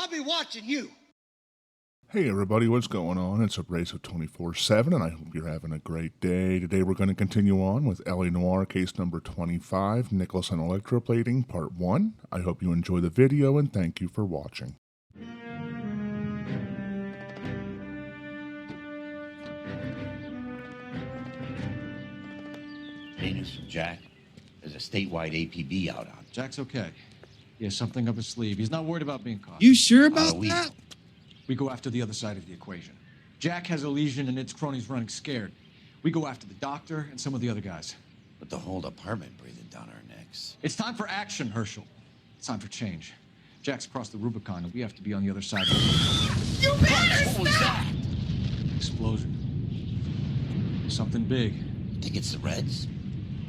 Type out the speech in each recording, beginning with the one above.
I'll be watching you. Hey everybody, what's going on? It's Abrasive 24/7 and I hope you're having a great day. Today we're going to continue on with LA Noire Case number 25, Nicholson Electroplating, Part 1. I hope you enjoy the video and thank you for watching. Any news from Jack? There's a statewide APB out on. Jack's okay. He has something up his sleeve. He's not worried about being caught. You sure about that? We go after the other side of the equation. Jack has a lesion and its cronies running scared. We go after the doctor and some of the other guys. But the whole department breathing down our necks. It's time for action, Herschel. It's time for change. Jack's crossed the Rubicon and we have to be on the other side. You better What was that? Explosion. Something big. You think it's the Reds?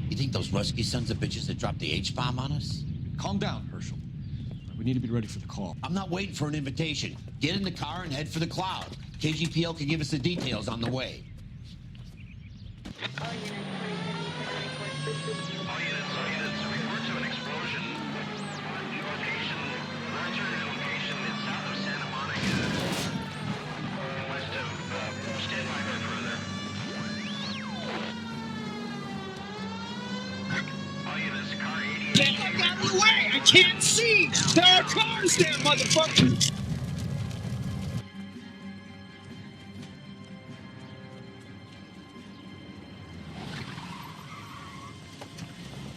You think those Rusky sons of bitches that dropped the H-bomb on us? Calm down, Herschel. We need to be ready for the call. I'm not waiting for an invitation. Get in the car and head for the cloud. KGPL can give us the details on the way. All units, report to an explosion. Location is south of Santa Monica and west of, stand by for further. All units, car 88. Get the fuck out of the way! I can't see! There are cars there, motherfucker!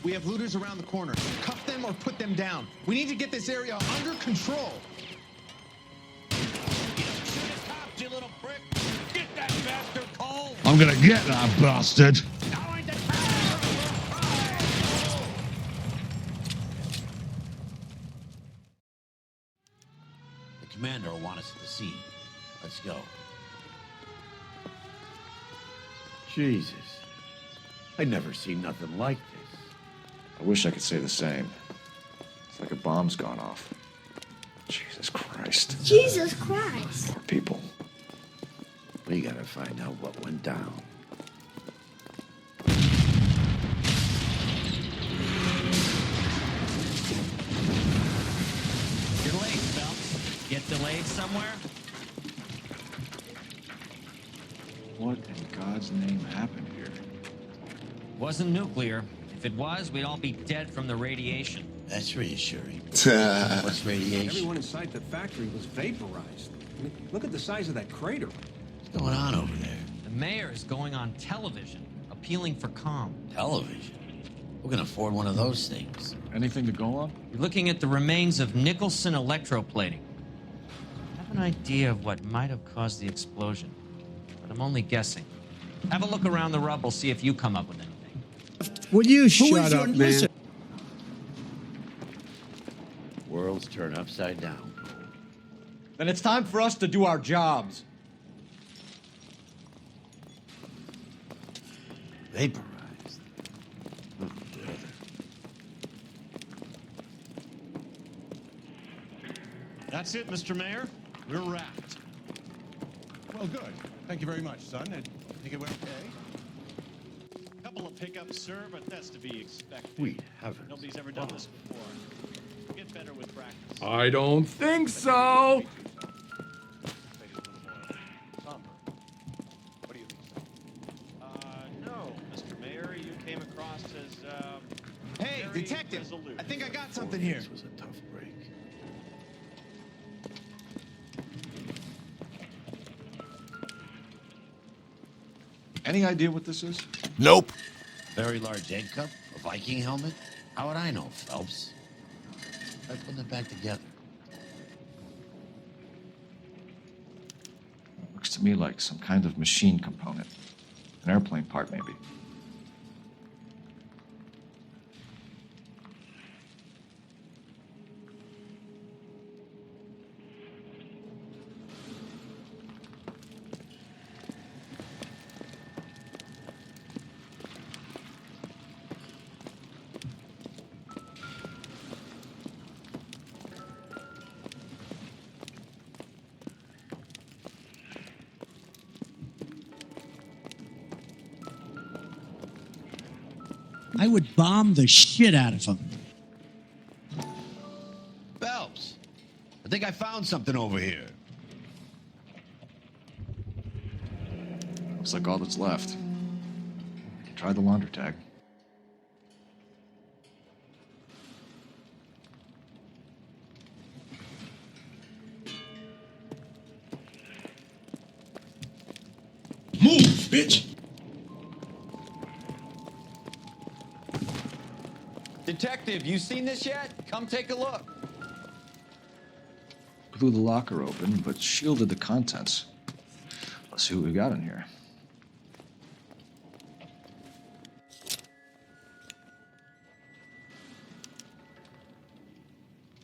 We have looters around the corner. Cuff them or put them down. We need to get this area under control. You little prick. Get that bastard cold. I'm gonna get that bastard. The commander will want us at the scene. Let's go. Jesus. I never seen nothing like this. I wish I could say the same. It's like a bomb's gone off. Jesus Christ. Jesus Christ. Poor people. We gotta find out what went down. You're late, Phelps. Get delayed somewhere? What in God's name happened here? Wasn't nuclear. If it was, we'd all be dead from the radiation. That's reassuring. What's radiation? Everyone inside the factory was vaporized. I mean, look at the size of that crater. What's going on over there? The mayor is going on television, appealing for calm. Television? Who can afford one of those things? Anything to go on? You're looking at the remains of Nicholson Electroplating. I have an idea of what might have caused the explosion, but I'm only guessing. Have a look around the rubble, see if you come up with anything. Will you shut up, man? Worlds turn upside down. Then it's time for us to do our jobs. Vaporized. Oh, dear. That's it, Mr. Mayor. We're wrapped. Well, good. Thank you very much, son. I think it went okay. Couple of hiccups, sir, but that's to be expected. Sweet heavens. Nobody's ever done this before. Get better with practice. I don't think so. What do you think, sir? No, Mr. Mayor. You came across as, Hey, very detective! resolute. I think I got something here. This was a tough break. Any idea what this is? Nope. Very large egg cup? A Viking helmet? How would I know, Phelps? Try putting it back together. Looks to me like some kind of machine component. An airplane part, maybe. I would bomb the shit out of him. Phelps, I think I found something over here. Looks like all that's left. Try the launder tag. Move, bitch! Detective, you seen this yet? Come take a look. Blew the locker open, but shielded the contents. Let's see what we got in here.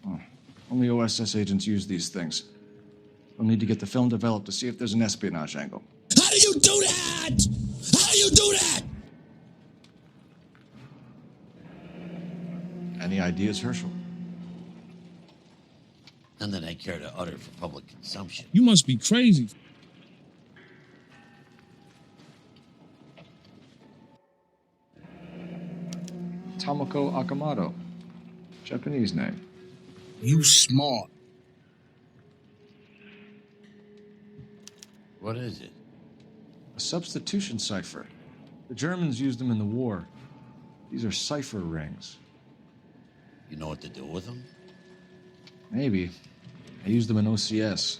Oh, only OSS agents use these things. We'll need to get the film developed to see if there's an espionage angle. How do you do that? How do you do that? Any ideas, Herschel? None that I care to utter for public consumption. You must be crazy. Tomoko Akamoto. Japanese name. You smart. What is it? A substitution cipher. The Germans used them in the war. These are cipher rings. You know what to do with them? Maybe. I used them in OCS.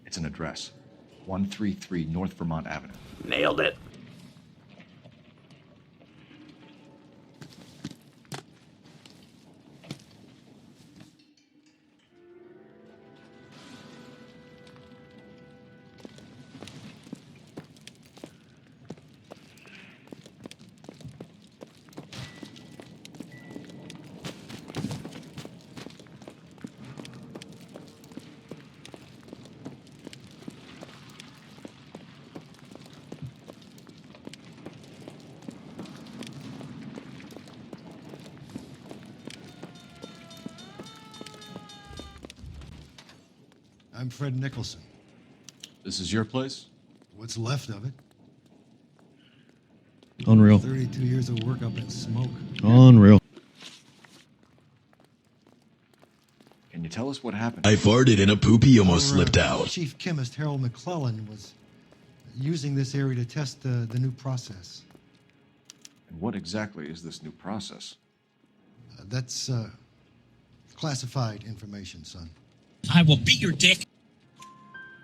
It's an address. 133 North Vermont Avenue. Nailed it. I'm Fred Nicholson. This is your place? What's left of it? Unreal. 32 years of work up in smoke. Unreal. Can you tell us what happened? I farted and a poopy almost Our, slipped out. Chief Chemist Harold McClellan was using this area to test the new process. And what exactly is this new process? That's classified information, son. I will beat your dick.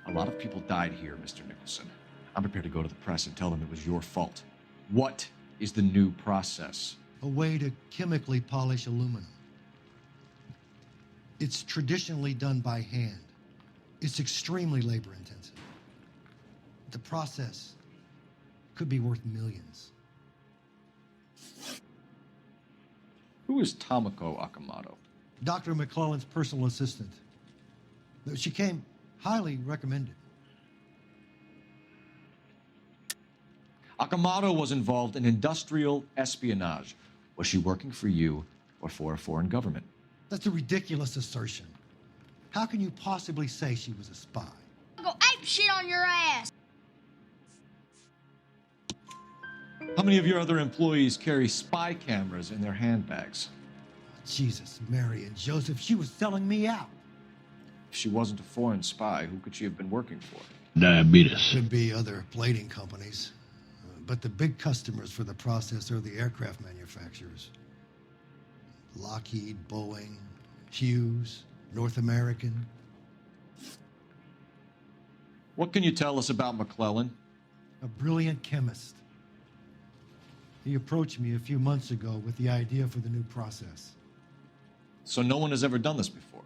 A lot of people died here, Mr. Nicholson. I'm prepared to go to the press and tell them it was your fault. What is the new process? A way to chemically polish aluminum. It's traditionally done by hand. It's extremely labor intensive. The process could be worth millions. Who is Tomoko Akamoto? Dr. McClellan's personal assistant. She came highly recommended. Akamoto was involved in industrial espionage. Was she working for you or for a foreign government? That's a ridiculous assertion. How can you possibly say she was a spy? I'll go ape shit on your ass. How many of your other employees carry spy cameras in their handbags? Jesus, Mary and Joseph, she was selling me out. If she wasn't a foreign spy, who could she have been working for? Diabetes. Could be other plating companies. But the big customers for the process are the aircraft manufacturers. Lockheed, Boeing, Hughes, North American. What can you tell us about McClellan? A brilliant chemist. He approached me a few months ago with the idea for the new process. So no one has ever done this before?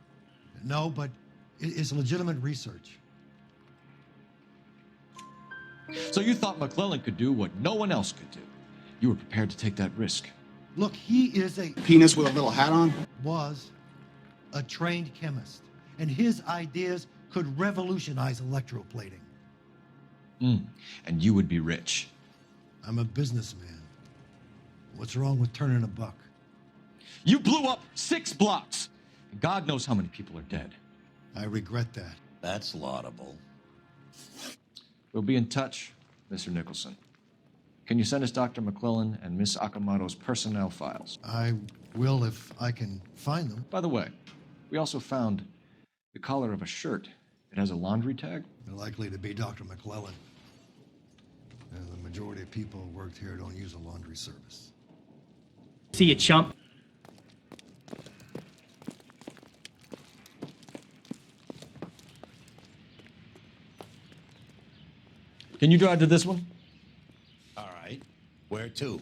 No, but it's legitimate research. So you thought McClellan could do what no one else could do. You were prepared to take that risk. Look, he is a... Penis with a little hat on? Was a trained chemist. And his ideas could revolutionize electroplating. And you would be rich. I'm a businessman. What's wrong with turning a buck? You blew up 6 blocks. And God knows how many people are dead. I regret that. That's laudable. We'll be in touch, Mr. Nicholson. Can you send us Dr. McClellan and Miss Akamoto's personnel files? I will if I can find them. By the way, we also found the collar of a shirt. It has a laundry tag. They're likely to be Dr. McClellan. The majority of people who worked here don't use a laundry service. See you, chump. Can you drive to this one? All right. Where to?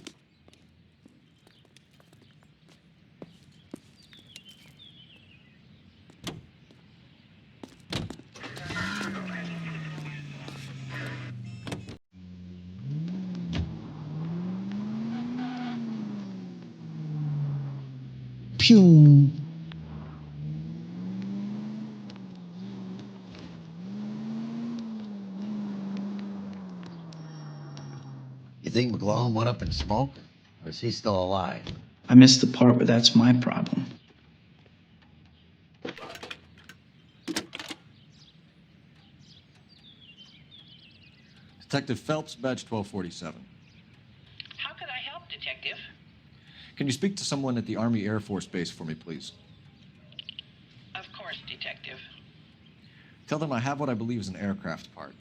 Pew. You think McClellan went up in smoke? Or is he still alive? I missed the part where that's my problem. Detective Phelps, badge 1247. How could I help, Detective? Can you speak to someone at the Army Air Force Base for me, please? Of course, Detective. Tell them I have what I believe is an aircraft part.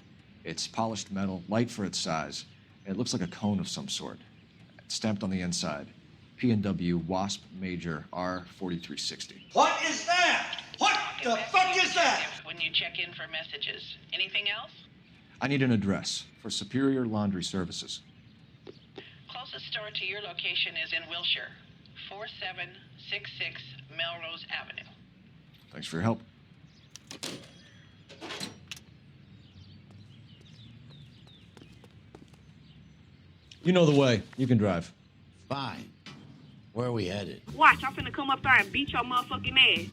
It's polished metal, light for its size, and it looks like a cone of some sort. It's stamped on the inside. P&W Wasp Major R4360. What is that? What the fuck is that? When you check in for messages. Anything else? I need an address for Superior Laundry Services. Closest store to your location is in Wilshire, 4766 Melrose Avenue. Thanks for your help. You know the way. You can drive. Fine. Where are we headed? Watch, I'm finna come up there and beat your motherfucking ass.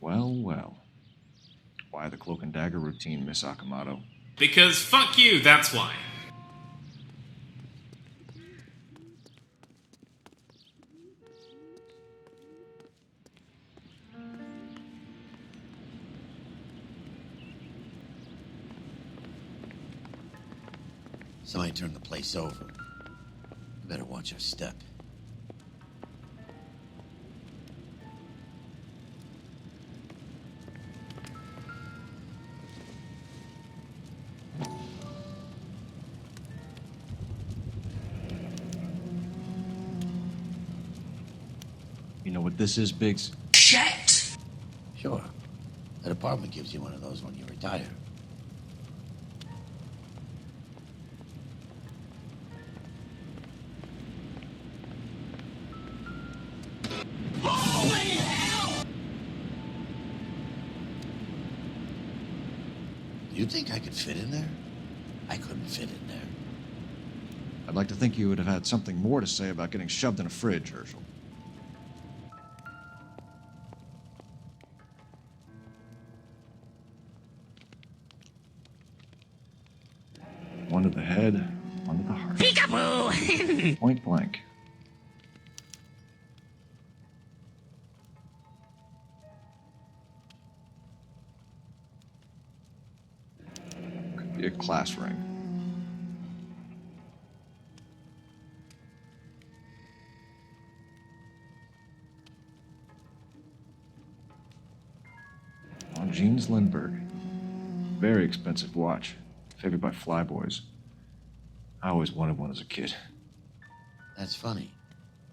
Well, well. Why the cloak and dagger routine, Miss Akamoto? Because fuck you, that's why. Somebody turned the place over. We better watch our step. You know what this is, Biggs? Shit! Sure. That apartment gives you one of those when you retire. You think I could fit in there? I couldn't fit in there. I'd like to think you would have had something more to say about getting shoved in a fridge, Herschel. One to the head, one to the heart. Peekaboo! Point blank. Could be a class ring. On Jeans Lindbergh. Very expensive watch. Favored by flyboys. I always wanted one as a kid. That's funny.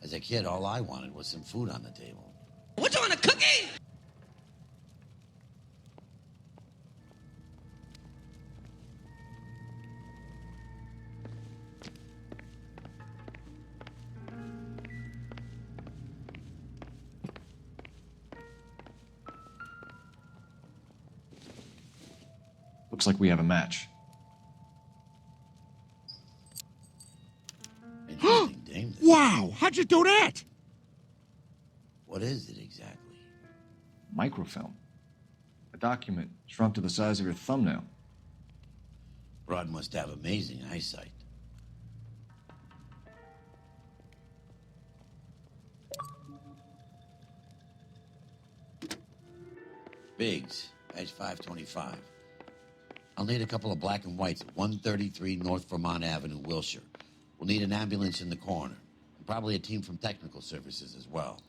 As a kid, all I wanted was some food on the table. What, you want a cookie? Looks like we have a match. Interesting dame. Wow, how'd you do that? What is it exactly? Microfilm. A document shrunk to the size of your thumbnail. Broad must have amazing eyesight. Biggs, page 525. I'll need a couple of black and whites at 133 North Vermont Avenue, Wilshire. We'll need an ambulance in the corner. And probably a team from technical services as well.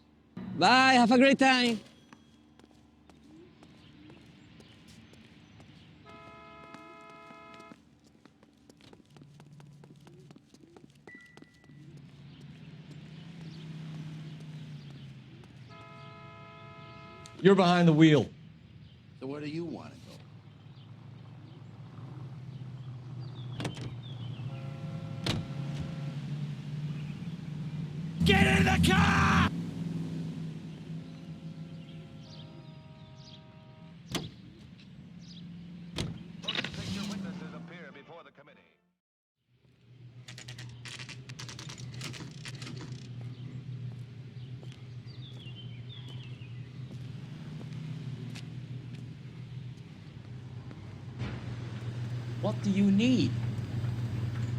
Bye, have a great time. You're behind the wheel. So where do you want to go? Get in the car! What do you need?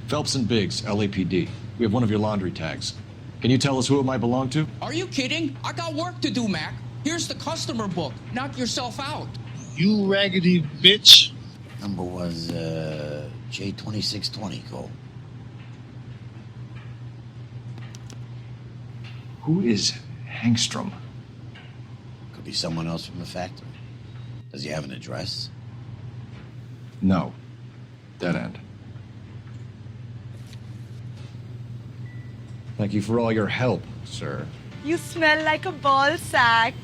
Phelps and Biggs, LAPD. We have one of your laundry tags. Can you tell us who it might belong to? Are you kidding? I got work to do, Mac. Here's the customer book. Knock yourself out. You raggedy bitch. Number was, J2620, Cole. Who is Hangstrom? Could be someone else from the factory. Does he have an address? No. Dead end. Thank you for all your help, sir. You smell like a ball sack.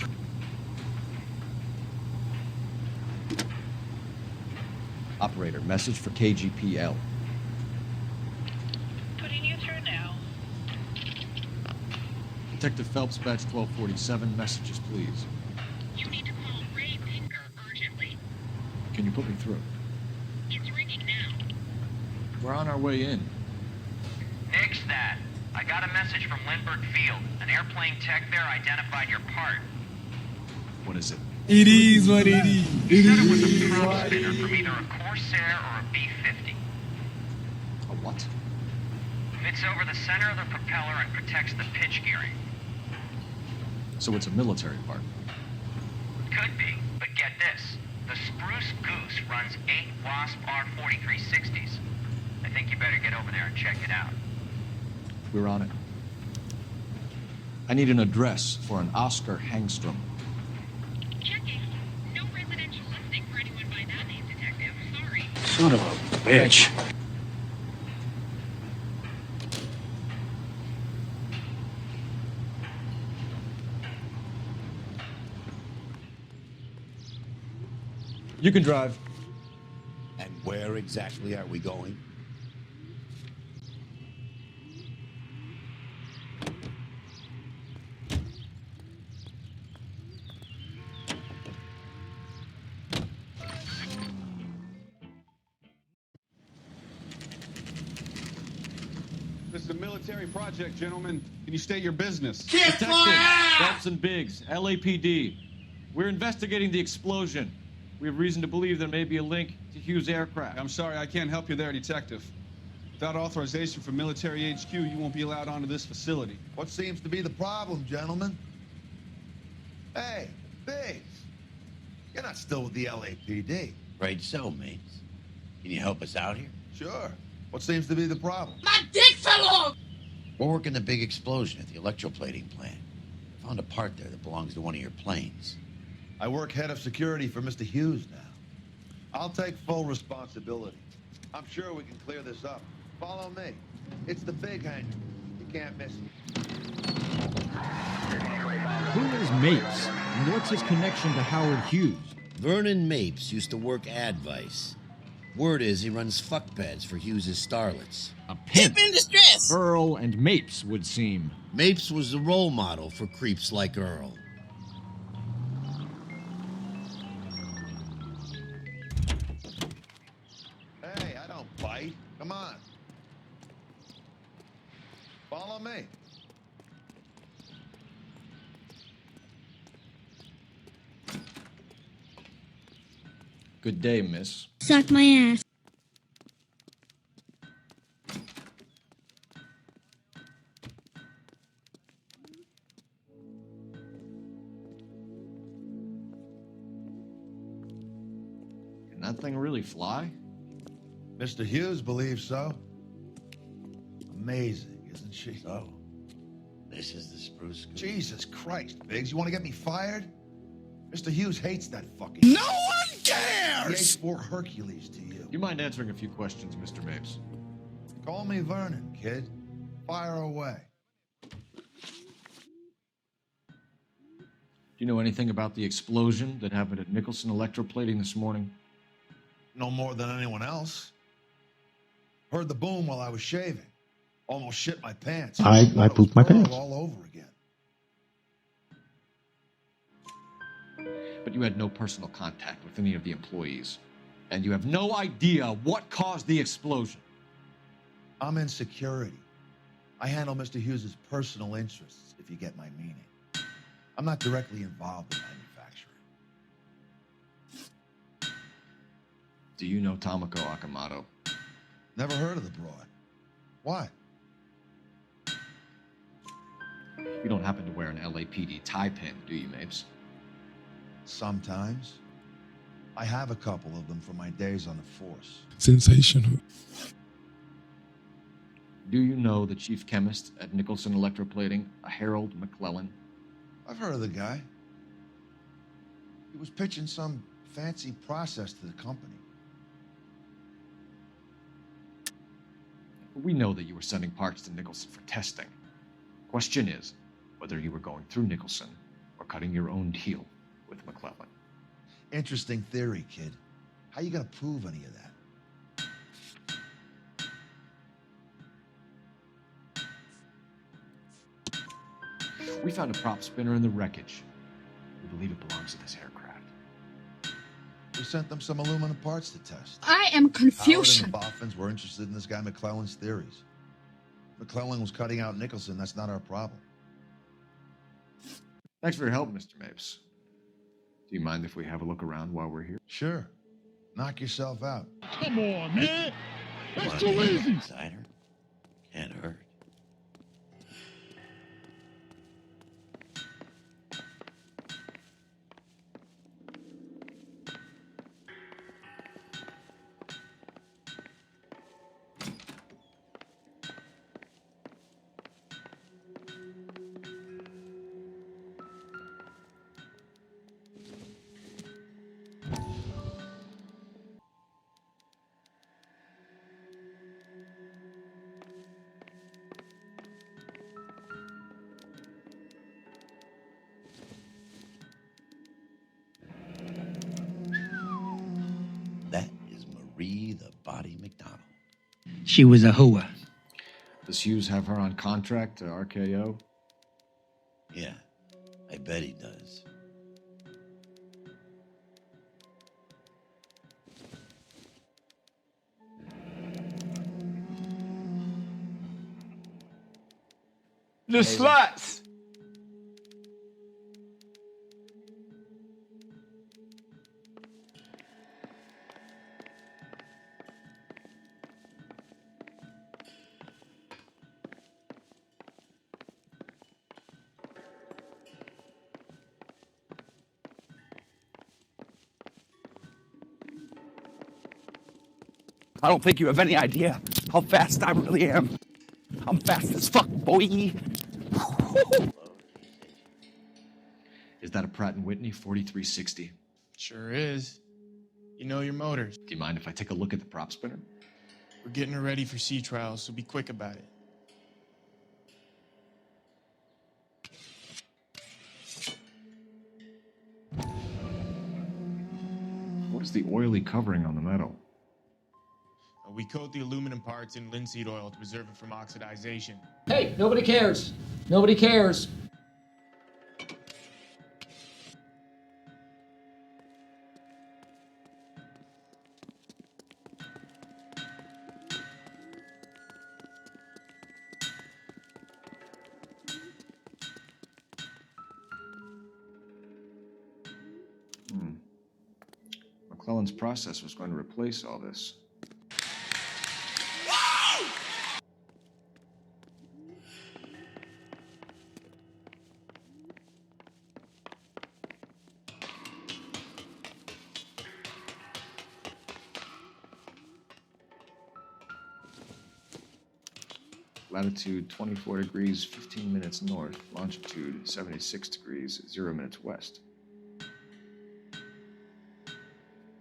Operator, message for KGPL. Putting you through now. Detective Phelps, badge 1247. Messages, please. You need to call Ray Pinker urgently. Can you put me through? It's ringing now. We're on our way in. Nix that. I got a message from Lindbergh Field. An airplane tech there identified your part. What is it? It is what it is. He said it was a prop spinner from either a Corsair or a B-50. A what? Fits over the center of the propeller and protects the pitch gearing. So it's a military part. Could be, but get this. The Spruce Goose runs 8 Wasp R4360s. I think you better get over there and check it out. We're on it. I need an address for an Oscar Hangstrom. Checking. No residential listing for anyone by that name, Detective. Sorry. Son of a bitch. You can drive. And where exactly are we going? This is a military project, gentlemen. Can you state your business? Detective Phelps and Biggs, LAPD. We're investigating the explosion. We have reason to believe there may be a link to Hughes Aircraft. I'm sorry, I can't help you there, Detective. Without authorization from military HQ, you won't be allowed onto this facility. What seems to be the problem, gentlemen? Hey, Biggs. You're not still with the LAPD. Right so, mates. Can you help us out here? Sure. What seems to be the problem? My dick fell off! We're working the big explosion at the electroplating plant. Found a part there that belongs to one of your planes. I work head of security for Mr. Hughes now. I'll take full responsibility. I'm sure we can clear this up. Follow me. It's the big hangar. You can't miss it. Who is Mapes, and what's his connection to Howard Hughes? Vernon Mapes used to work Advice. Word is he runs fuck pads for Hughes' starlets. A pimp. In distress! Earl and Mapes would seem. Mapes was the role model for creeps like Earl. Hey, I don't bite. Come on. Follow me. Good day, miss. Suck my ass. Can that thing really fly? Mr. Hughes believes so. Amazing, isn't she? So, this is the spruce goose. Jesus Christ, Biggs, you want to get me fired? Mr. Hughes hates that fucking... No one cares! He hates Fort Hercules to you. You mind answering a few questions, Mr. Mapes? Call me Vernon, kid. Fire away. Do you know anything about the explosion that happened at Nicholson Electroplating this morning? No more than anyone else. Heard the boom while I was shaving. Almost shit my pants. I pooped my pants. All over again. But you had no personal contact with any of the employees. And you have no idea what caused the explosion. I'm in security. I handle Mr. Hughes' personal interests, if you get my meaning. I'm not directly involved in manufacturing. Do you know Tomoko Akamoto? Never heard of the broad. Why? You don't happen to wear an LAPD tie pin, do you, Mapes? Sometimes. I have a couple of them from my days on the force. Sensational. Do you know the chief chemist at Nicholson Electroplating, a Harold McClellan? I've heard of the guy. He was pitching some fancy process to the company. We know that you were sending parts to Nicholson for testing. Question is whether you were going through Nicholson or cutting your own deal with McClellan. Interesting theory, kid. How you gonna prove any of that? We found a prop spinner in the wreckage. We believe it belongs to this aircraft. We sent them some aluminum parts to test. I am confused. Howard and the Boffins were interested in this guy McClellan's theories. McClellan was cutting out Nicholson. That's not our problem. Thanks for your help, Mr. Mapes. Do you mind if we have a look around while we're here? Sure. Knock yourself out. Come on, man. That's Wanna too be an easy. insider? Can't hurt. That is Marie the Body McDonald. She was a hoa. Does Hughes have her on contract to RKO? Yeah, I bet he does. The sluts! I don't think you have any idea how fast I really am. I'm fast as fuck, boy. Is that a Pratt & Whitney 4360? Sure is. You know your motors. Do you mind if I take a look at the prop spinner? We're getting her ready for sea trials, so be quick about it. What is the oily covering on the metal? We coat the aluminum parts in linseed oil to preserve it from oxidization. Hey, nobody cares. Nobody cares. McClellan's process was going to replace all this. Latitude 24 degrees, 15 minutes north. Longitude 76 degrees, 0 minutes west.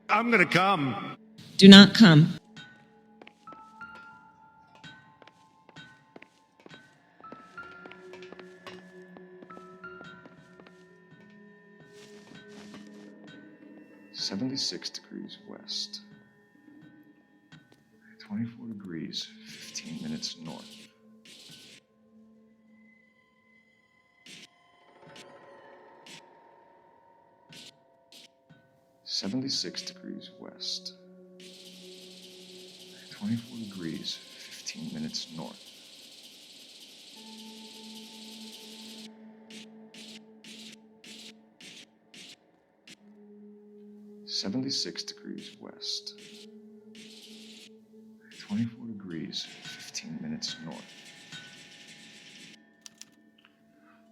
I'm gonna come. Do not come. .76 degrees west. 24 degrees, 15 minutes north. .76 degrees west. 24 degrees, 15 minutes north. .76 degrees west. 24 degrees, 15 minutes north.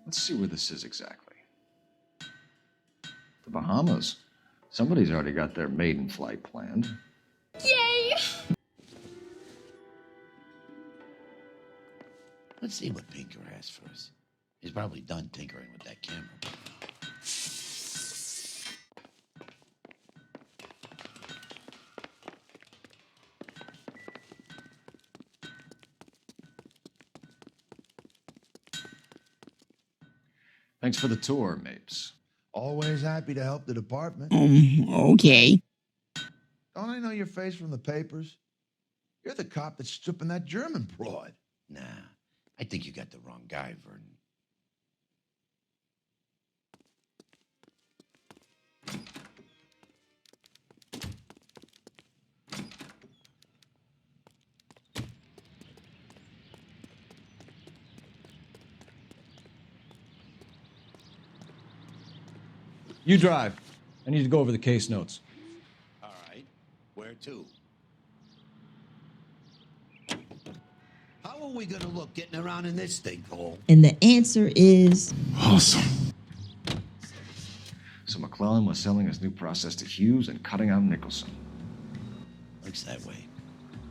Let's see where this is exactly. The Bahamas. Somebody's already got their maiden flight planned. Yay! Let's see what Pinker has for us. He's probably done tinkering with that camera. Thanks for the tour, Mapes. Always happy to help the department. Okay. Don't I know your face from the papers? You're the cop that's stripping that German broad. Nah, I think you got the wrong guy, Vernon. You drive. I need to go over the case notes. All right. Where to? How are we gonna look getting around in this thing, Cole? And the answer is Awesome. So McClellan was selling his new process to Hughes and cutting out Nicholson. Looks that way.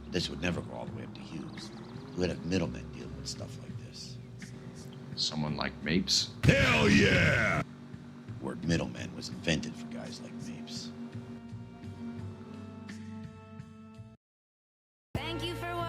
But this would never go all the way up to Hughes. We would have middlemen dealing with stuff like this. Someone like Mapes? Hell yeah! The word middleman was invented for guys like Mapes. Thank you for watching.